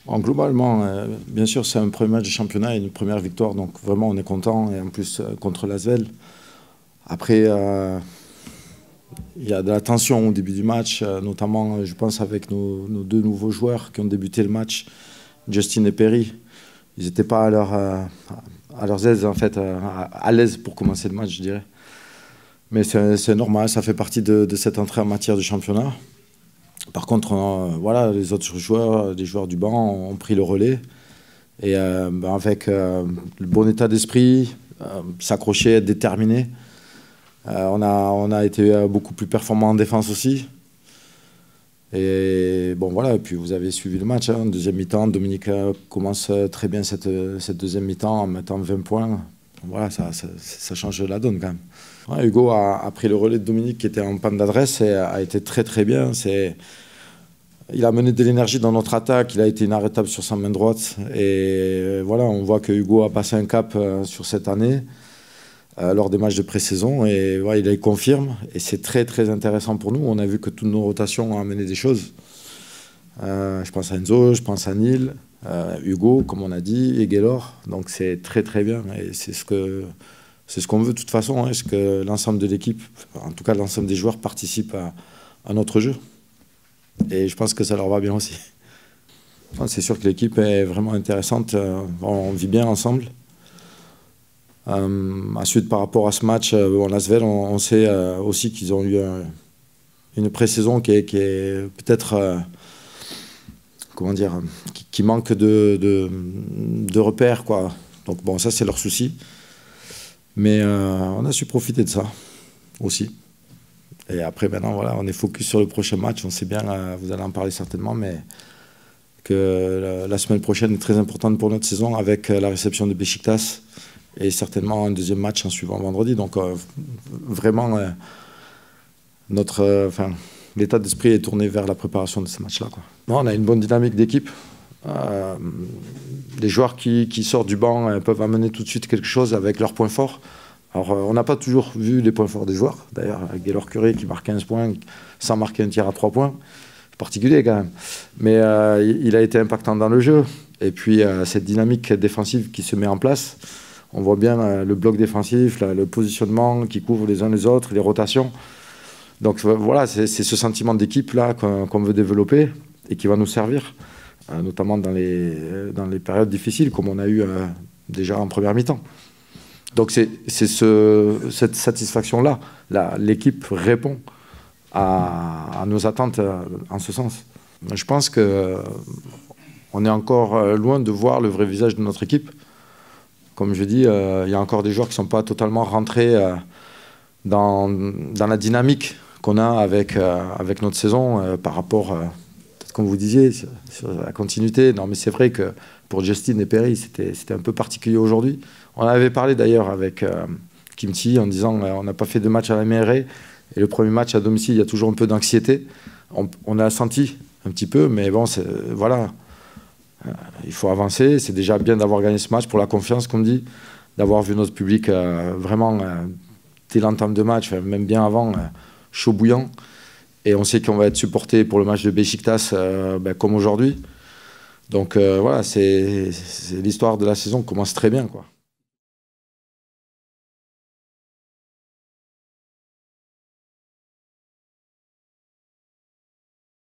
Globalement, bien sûr, c'est un premier match de championnat et une première victoire, donc vraiment on est content, et en plus contre l'Asvel. Après, il y a de la tension au début du match, notamment, je pense, avec nos deux nouveaux joueurs qui ont débuté le match, Justin et Perry. Ils n'étaient pas à leurs aises, en fait, à l'aise pour commencer le match, je dirais. Mais c'est normal, ça fait partie de cette entrée en matière de championnat. Par contre, voilà, les autres joueurs, les joueurs du banc ont pris le relais. Et avec le bon état d'esprit, s'accrocher, être déterminé, on a été beaucoup plus performant en défense aussi. Et bon, voilà, et puis vous avez suivi le match, hein, deuxième mi-temps. Dominique commence très bien cette deuxième mi-temps en mettant 20 points. Voilà, ça change la donne quand même. Ouais, Hugo a pris le relais de Dominique qui était en panne d'adresse et a été très très bien. Il a mené de l'énergie dans notre attaque, il a été inarrêtable sur sa main droite. Et voilà, on voit que Hugo a passé un cap sur cette année lors des matchs de pré-saison. Et ouais, il confirme. Et c'est très très intéressant pour nous. On a vu que toutes nos rotations ont amené des choses. Je pense à Enzo, je pense à Neil, Hugo, comme on a dit, et Gaylor. Donc c'est très très bien. Et c'est ce qu'on veut de toute façon, hein, est-ce que l'ensemble de l'équipe, en tout cas l'ensemble des joueurs, participe à notre jeu. Et je pense que ça leur va bien aussi. C'est sûr que l'équipe est vraiment intéressante, on vit bien ensemble. Ensuite, par rapport à ce match, l'Asvel, on sait aussi qu'ils ont eu une pré-saison qui est peut-être, comment dire, qui manque de repères, quoi. Donc bon, ça c'est leur souci. Mais on a su profiter de ça aussi. Et après, maintenant, voilà, on est focus sur le prochain match. On sait bien, vous allez en parler certainement, mais que la semaine prochaine est très importante pour notre saison avec la réception de Beşiktaş et certainement un deuxième match en suivant vendredi. Donc, vraiment, l'état d'esprit est tourné vers la préparation de ces matchs-là. On a une bonne dynamique d'équipe. Les joueurs qui sortent du banc peuvent amener tout de suite quelque chose avec leurs points forts. Alors, on n'a pas toujours vu les points forts des joueurs. D'ailleurs, Gaylor Curry qui marque 15 points sans marquer un tir à 3 points, c'est particulier quand même. Mais il a été impactant dans le jeu. Et puis, cette dynamique défensive qui se met en place, on voit bien le bloc défensif, le positionnement qui couvre les uns les autres, les rotations. Donc voilà, c'est ce sentiment d'équipe-là qu'on veut développer et qui va nous servir, notamment dans les périodes difficiles, comme on a eu déjà en première mi-temps. Donc c'est cette satisfaction-là. L'équipe répond à nos attentes en ce sens. Je pense qu'on est encore loin de voir le vrai visage de notre équipe. Comme je dis, il y a encore des joueurs qui ne sont pas totalement rentrés dans la dynamique qu'on a avec notre saison par rapport, peut-être comme vous disiez, sur la continuité. Non, mais c'est vrai que pour Justin et Perry, c'était un peu particulier aujourd'hui. On avait parlé d'ailleurs avec Kimchi en disant on n'a pas fait de match à la MRA et le premier match à domicile, il y a toujours un peu d'anxiété. On a senti un petit peu, mais bon, voilà. Il faut avancer. C'est déjà bien d'avoir gagné ce match pour la confiance, comme dit, d'avoir vu notre public vraiment dès l'entame de match, même bien avant, chaud bouillant. Et on sait qu'on va être supporté pour le match de Beşiktaş comme aujourd'hui. Donc voilà, c'est l'histoire de la saison commence très bien, quoi.